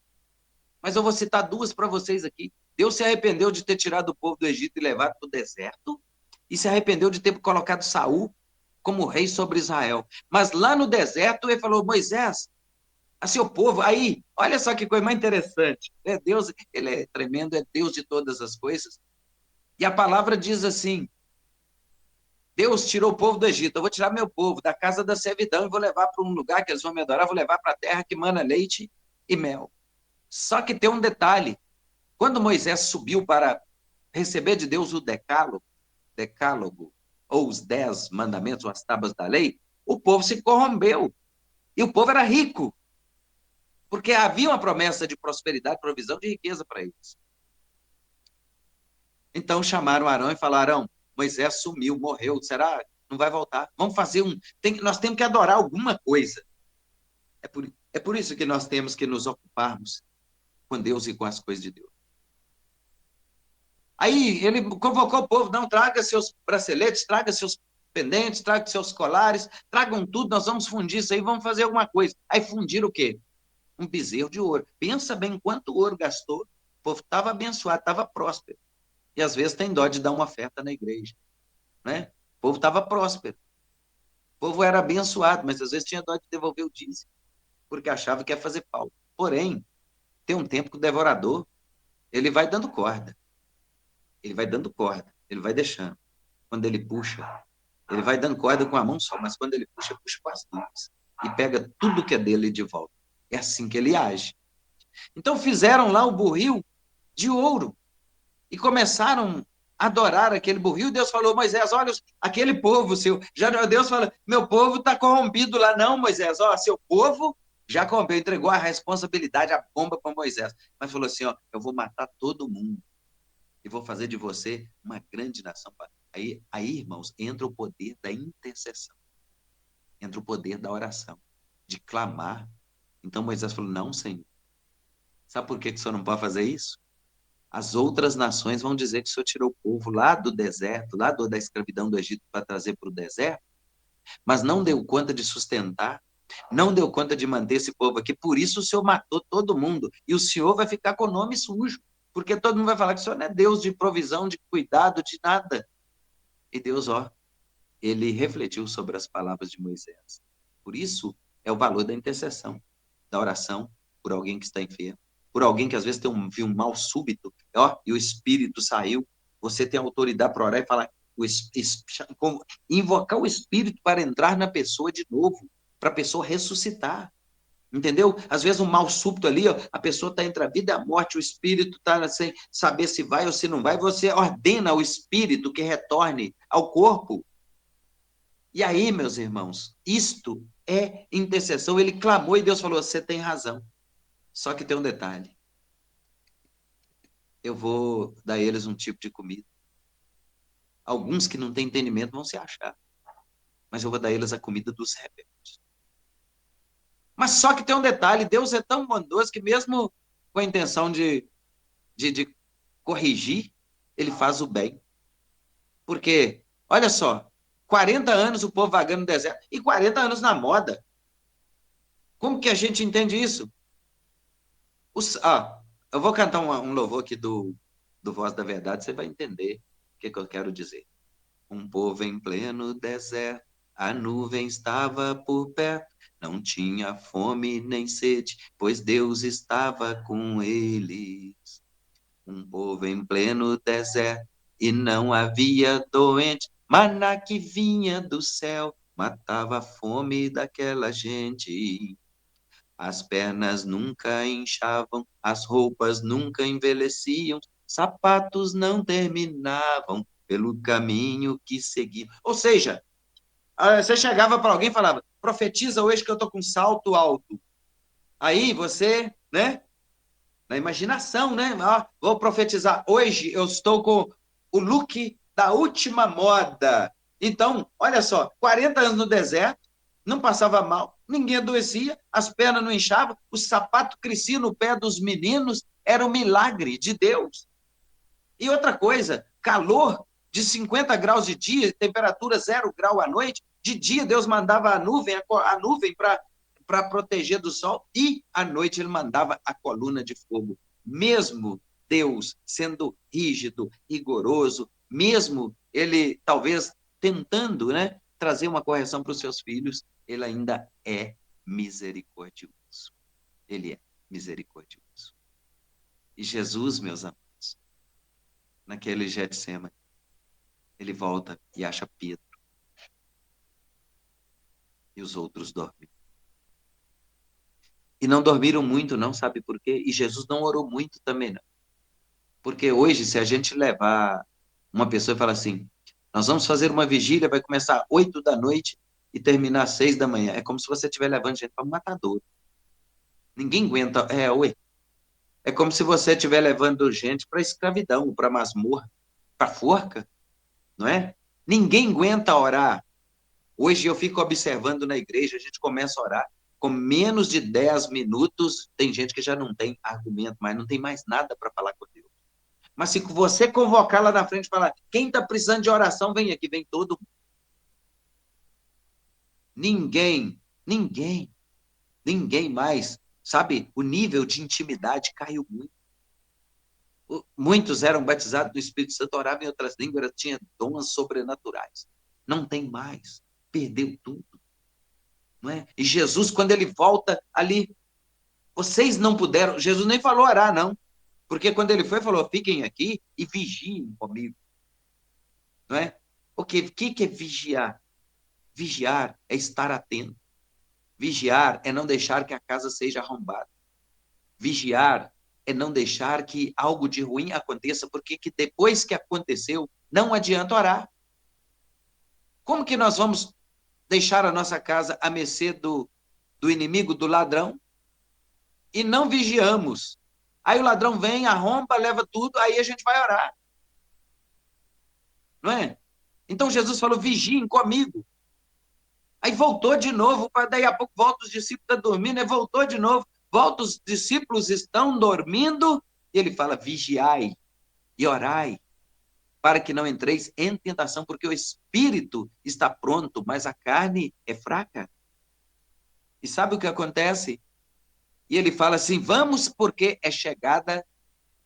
Speaker 1: Mas eu vou citar 2 para vocês aqui. Deus se arrependeu de ter tirado o povo do Egito e levado para o deserto, e se arrependeu de ter colocado Saul como rei sobre Israel. Mas lá no deserto ele falou: Moisés, a seu povo, aí, olha só que coisa mais interessante. Deus, ele é tremendo, é Deus de todas as coisas. E a palavra diz assim: Deus tirou o povo do Egito, eu vou tirar meu povo da casa da servidão e vou levar para um lugar que eles vão me adorar, vou levar para a terra que mana leite e mel. Só que tem um detalhe: quando Moisés subiu para receber de Deus o decálogo, ou os 10 mandamentos, ou as tábuas da lei, o povo se corrompeu. E o povo era rico, porque havia uma promessa de prosperidade, provisão de riqueza para eles. Então chamaram Arão e falaram: Moisés sumiu, morreu, será não vai voltar. Vamos fazer nós temos que adorar alguma coisa. É por isso que nós temos que nos ocuparmos com Deus e com as coisas de Deus. Aí ele convocou o povo, não, traga seus braceletes, traga seus pendentes, traga seus colares, tragam tudo, nós vamos fundir isso aí, vamos fazer alguma coisa. Aí fundiram o quê? Um bezerro de ouro. Pensa bem quanto ouro gastou. O povo estava abençoado, estava próspero. E às vezes tem dó de dar uma oferta na igreja, né? O povo estava próspero. O povo era abençoado, mas às vezes tinha dó de devolver o dízimo, porque achava que ia fazer falta. Porém, tem um tempo que o devorador, ele vai dando corda. Ele vai dando corda, ele vai deixando. Quando ele puxa, ele vai dando corda com a mão só, mas quando ele puxa, puxa com as duas. E pega tudo que é dele de volta. É assim que ele age. Então fizeram lá o burril de ouro e começaram a adorar aquele burril. Deus falou, Moisés, olha, aquele povo seu. Já Deus fala, meu povo está corrompido lá. Não, Moisés, ó, seu povo já corrompeu, entregou a responsabilidade, a bomba para Moisés. Mas falou assim, ó, eu vou matar todo mundo e vou fazer de você uma grande nação. Aí, irmãos, entra o poder da intercessão. Entra o poder da oração, de clamar. Então Moisés falou, não, Senhor. Sabe por que o Senhor não pode fazer isso? As outras nações vão dizer que o Senhor tirou o povo lá do deserto, lá da escravidão do Egito para trazer para o deserto, mas não deu conta de sustentar, não deu conta de manter esse povo aqui, por isso o Senhor matou todo mundo, e o Senhor vai ficar com o nome sujo, porque todo mundo vai falar que o Senhor não é Deus de provisão, de cuidado, de nada. E Deus, ó, ele refletiu sobre as palavras de Moisés. Por isso é o valor da intercessão, da oração por alguém que está enfermo, por alguém que às vezes tem um mal súbito, ó, e o espírito saiu, você tem autoridade para orar e falar, invocar o espírito para entrar na pessoa de novo, para a pessoa ressuscitar. Entendeu? Às vezes um mal súbito ali, ó, a pessoa está entre a vida e a morte, o espírito está sem saber se vai ou se não vai, você ordena ao espírito que retorne ao corpo. E aí, meus irmãos, isto é intercessão. Ele clamou e Deus falou, você tem razão. Só que tem um detalhe. Eu vou dar a eles um tipo de comida. Alguns que não têm entendimento vão se achar. Mas eu vou dar a eles a comida dos rebeldes. Mas só que tem um detalhe, Deus é tão bondoso que mesmo com a intenção de corrigir, ele faz o bem. Porque, olha só, 40 anos o povo vagando no deserto e 40 anos na moda. Como que a gente entende isso? Eu vou cantar um louvor aqui do Voz da Verdade, você vai entender o que eu quero dizer. Um povo em pleno deserto, a nuvem estava por perto, não tinha fome nem sede, pois Deus estava com eles. Um povo em pleno deserto, e não havia doente, maná que vinha do céu, matava a fome daquela gente. As pernas nunca inchavam, as roupas nunca envelheciam, sapatos não terminavam pelo caminho que seguiam. Ou seja, você chegava para alguém e falava, profetiza hoje que eu estou com salto alto. Aí você, né, na imaginação, né, vou profetizar, hoje eu estou com o look da última moda. Então, olha só, 40 anos no deserto, não passava mal, ninguém adoecia, as pernas não inchavam, o sapato crescia no pé dos meninos, era um milagre de Deus. E outra coisa, calor de 50 graus de dia, temperatura 0 grau à noite, de dia Deus mandava a nuvem para proteger do sol, e à noite ele mandava a coluna de fogo. Mesmo Deus sendo rígido, rigoroso, mesmo ele talvez tentando, né, trazer uma correção para os seus filhos, ele ainda é misericordioso. Ele é misericordioso. E Jesus, meus amigos, naquele Getsêmani, ele volta e acha Pedro. E os outros dormem. E não dormiram muito, não, sabe por quê? E Jesus não orou muito também, não. Porque hoje, se a gente levar uma pessoa e falar assim, nós vamos fazer uma vigília, vai começar às 8 da noite e terminar às 6 da manhã. É como se você estiver levando gente para um matadouro. Ninguém aguenta. É como se você estiver levando gente para escravidão, para masmorra, para forca, não é? Ninguém aguenta orar Hoje eu fico observando na igreja, a gente começa a orar, com menos de 10 minutos, tem gente que já não tem argumento mais, não tem mais nada para falar com Deus. Mas se você convocar lá na frente e falar, quem está precisando de oração, vem aqui, vem todo mundo. Ninguém mais, sabe? O nível de intimidade caiu muito. Muitos eram batizados no Espírito Santo, oravam em outras línguas, tinham dons sobrenaturais. Não tem mais, perdeu tudo. Não é? E Jesus, quando ele volta ali, vocês não puderam, Jesus nem falou orar, não. Porque quando ele foi, falou, fiquem aqui e vigiem comigo. Não é? Porque o que é vigiar? Vigiar é estar atento. Vigiar é não deixar que a casa seja arrombada. Vigiar é não deixar que algo de ruim aconteça, porque que depois que aconteceu, não adianta orar. Como que nós vamos deixar a nossa casa à mercê do inimigo, do ladrão, e não vigiamos? Aí o ladrão vem, arromba, leva tudo, aí a gente vai orar. Não é? Então Jesus falou, vigiem comigo. Aí voltou de novo, daí a pouco volta os discípulos estão dormindo, aí voltou de novo, volta os discípulos estão dormindo, e ele fala, vigiai e orai, para que não entreis em tentação, porque o espírito está pronto, mas a carne é fraca. E sabe o que acontece? E ele fala assim, vamos porque é chegada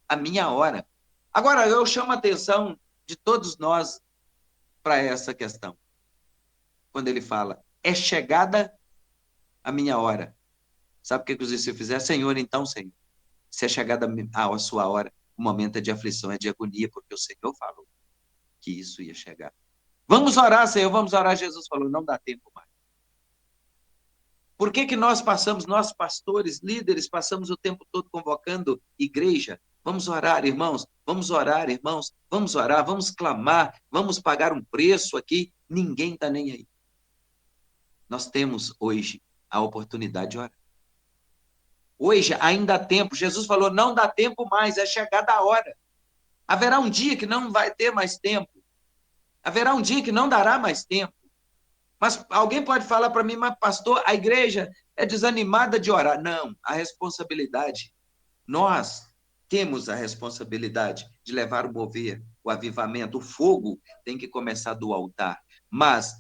Speaker 1: a minha hora. Agora, eu chamo a atenção de todos nós para essa questão. Quando ele fala, é chegada a minha hora. Sabe o que os discípulos fizeram? Senhor, então, Senhor, se é chegada a sua hora, o momento é de aflição, é de agonia, porque o Senhor falou que isso ia chegar. Vamos orar, Senhor, vamos orar. Jesus falou, não dá tempo mais. Por que nós passamos, nós pastores, líderes, passamos o tempo todo convocando igreja? Vamos orar, irmãos, vamos orar, irmãos, vamos orar, vamos clamar, vamos pagar um preço aqui. Ninguém está nem aí. Nós temos hoje a oportunidade de orar. Hoje ainda há tempo. Jesus falou, não dá tempo mais, é chegada a hora. Haverá um dia que não vai ter mais tempo. Haverá um dia que não dará mais tempo. Mas alguém pode falar para mim, mas pastor, a igreja é desanimada de orar. Não, a responsabilidade, nós temos a responsabilidade de levar o mover, o avivamento, o fogo tem que começar do altar. Mas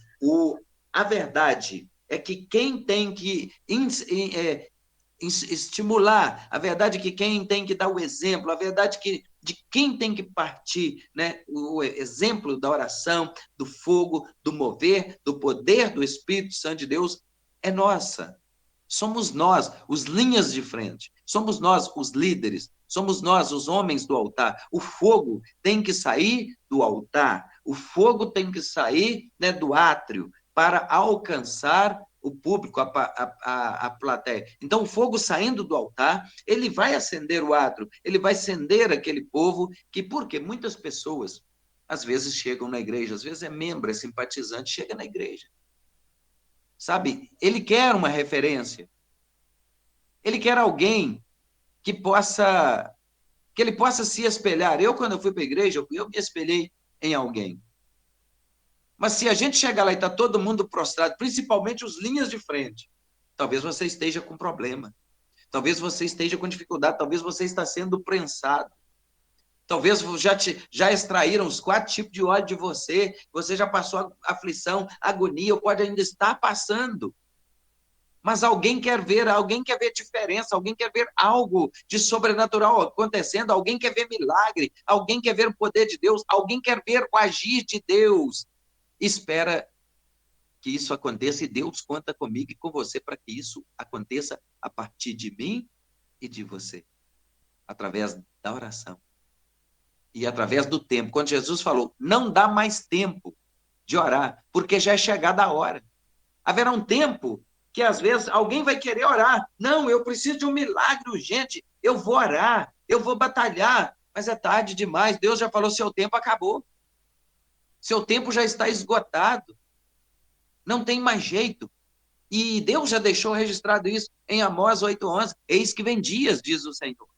Speaker 1: a verdade é que quem tem que estimular, a verdade é que quem tem que dar o exemplo, a verdade que de quem tem que partir, né? O exemplo da oração, do fogo, do mover, do poder do Espírito Santo de Deus é nossa. Somos nós, os linhas de frente. Somos nós, os líderes. Somos nós, os homens do altar. O fogo tem que sair do altar. O fogo tem que sair, né, do átrio para alcançar o público, a plateia. Então, o fogo saindo do altar, ele vai acender o átrio, ele vai acender aquele povo, porque muitas pessoas, às vezes, chegam na igreja, às vezes é membro, é simpatizante, chega na igreja. Sabe? Ele quer uma referência. Ele quer alguém que ele possa se espelhar. Quando eu fui para a igreja, eu me espelhei em alguém. Mas se a gente chegar lá e está todo mundo prostrado, principalmente os linhas de frente, talvez você esteja com problema. Talvez você esteja com dificuldade. Talvez você está sendo prensado. Talvez já extraíram os 4 tipos de óleo de você. Você já passou aflição, agonia, ou pode ainda estar passando. Mas alguém quer ver diferença, alguém quer ver algo de sobrenatural acontecendo, alguém quer ver milagre, alguém quer ver o poder de Deus, alguém quer ver o agir de Deus. Espera que isso aconteça e Deus conta comigo e com você para que isso aconteça a partir de mim e de você, através da oração e através do tempo. Quando Jesus falou, não dá mais tempo de orar, porque já é chegada a hora. Haverá um tempo que às vezes alguém vai querer orar. Não, eu preciso de um milagre urgente, eu vou orar, eu vou batalhar, mas é tarde demais, Deus já falou, seu tempo acabou. Seu tempo já está esgotado. Não tem mais jeito. E Deus já deixou registrado isso em Amós 8:11. Eis que vem dias, diz o Senhor,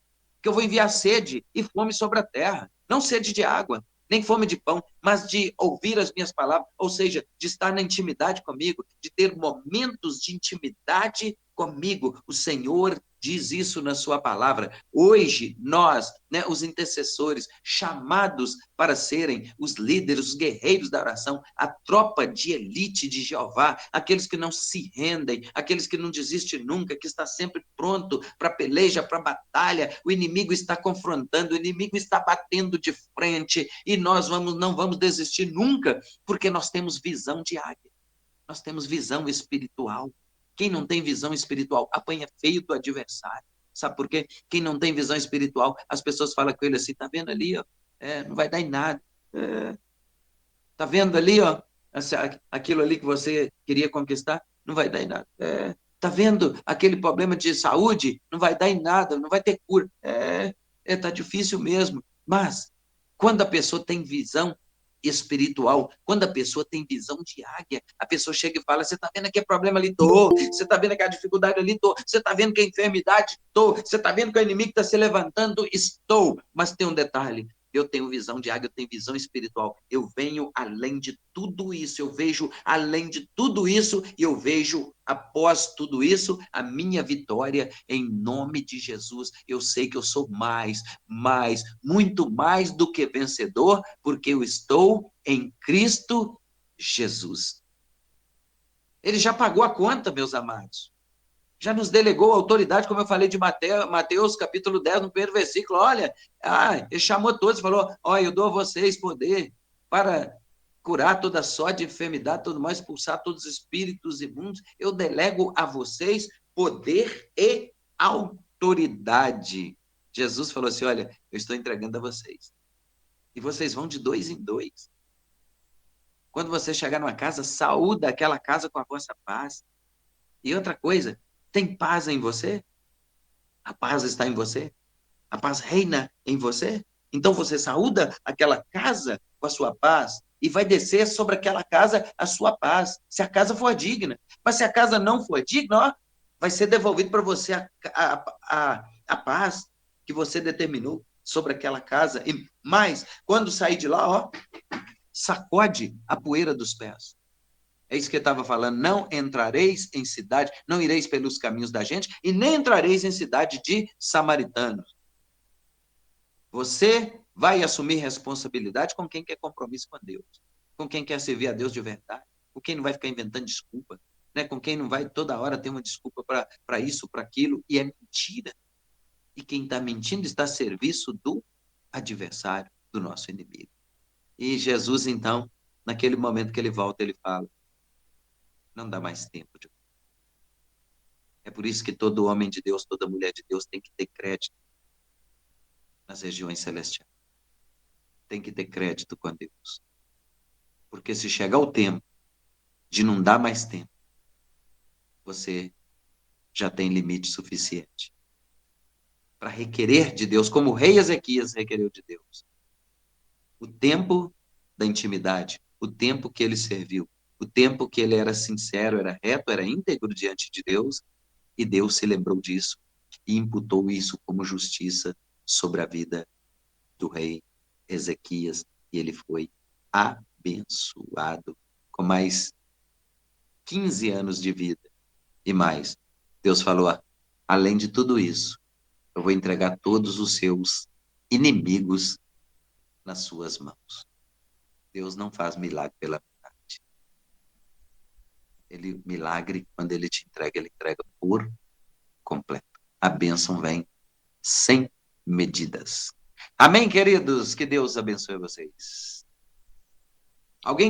Speaker 1: que eu vou enviar sede e fome sobre a terra. Não sede de água, nem fome de pão, mas de ouvir as minhas palavras, ou seja, de estar na intimidade comigo, de ter momentos de intimidade comigo. O Senhor diz isso na sua palavra. Hoje, nós, né, os intercessores, chamados para serem os líderes, os guerreiros da oração, a tropa de elite de Jeová, aqueles que não se rendem, aqueles que não desistem nunca, que está sempre pronto para a peleja, para a batalha. O inimigo está confrontando, o inimigo está batendo de frente, e nós não vamos desistir nunca, porque nós temos visão de águia, nós temos visão espiritual. Quem não tem visão espiritual apanha feio do adversário. Sabe por quê? Quem não tem visão espiritual, as pessoas falam com ele assim, tá vendo ali, ó, não vai dar em nada. Tá vendo ali, ó, aquilo ali que você queria conquistar, não vai dar em nada. Tá vendo aquele problema de saúde? Não vai dar em nada, não vai ter cura. Tá difícil mesmo. Mas, quando a pessoa tem visão espiritual, quando a pessoa tem visão de águia, a pessoa chega e fala, você tá vendo que é problema ali? Tô. Você tá vendo que a dificuldade ali? Tô. Você tá vendo que a enfermidade? Tô. Você tá vendo que o inimigo está se levantando? Estou. Mas tem um detalhe, eu tenho visão de águia, eu tenho visão espiritual. Eu venho além de tudo isso, eu vejo além de tudo isso, e eu vejo, após tudo isso, a minha vitória em nome de Jesus. Eu sei que eu sou muito mais do que vencedor, porque eu estou em Cristo Jesus. Ele já pagou a conta, meus amados. Já nos delegou a autoridade, como eu falei de Mateus, capítulo 10, no primeiro versículo. Olha, ele chamou todos e falou, eu dou a vocês poder para curar toda sorte de enfermidade, todo mal, expulsar todos os espíritos imundos. Eu delego a vocês poder e autoridade. Jesus falou assim, olha, eu estou entregando a vocês. E vocês vão de 2 em 2. Quando você chegar numa casa, saúda aquela casa com a vossa paz. E outra coisa, tem paz em você? A paz está em você? A paz reina em você? Então você saúda aquela casa com a sua paz e vai descer sobre aquela casa a sua paz, se a casa for digna. Mas se a casa não for digna, vai ser devolvido para você a paz que você determinou sobre aquela casa. E mais, quando sair de lá, sacode a poeira dos pés. É isso que eu estava falando, não entrareis em cidade, não ireis pelos caminhos da gente, e nem entrareis em cidade de samaritanos. Você vai assumir responsabilidade com quem quer compromisso com Deus, com quem quer servir a Deus de verdade, com quem não vai ficar inventando desculpa, né? Com quem não vai toda hora ter uma desculpa para isso, para aquilo, e é mentira. E quem está mentindo está a serviço do adversário, do nosso inimigo. E Jesus, então, naquele momento que ele volta, ele fala, não dá mais tempo. É por isso que todo homem de Deus, toda mulher de Deus tem que ter crédito nas regiões celestiais. Tem que ter crédito com Deus. Porque se chegar o tempo de não dar mais tempo, você já tem limite suficiente para requerer de Deus, como o rei Ezequias requereu de Deus. O tempo da intimidade, o tempo que ele serviu, o tempo que ele era sincero, era reto, era íntegro diante de Deus, e Deus se lembrou disso e imputou isso como justiça sobre a vida do rei Ezequias, e ele foi abençoado com mais 15 anos de vida. E mais, Deus falou, além de tudo isso, eu vou entregar todos os seus inimigos nas suas mãos. Deus não faz milagre pela metade. Milagre, quando ele te entrega, ele entrega por completo. A bênção vem sem medidas. Amém, queridos? Que Deus abençoe vocês. Alguém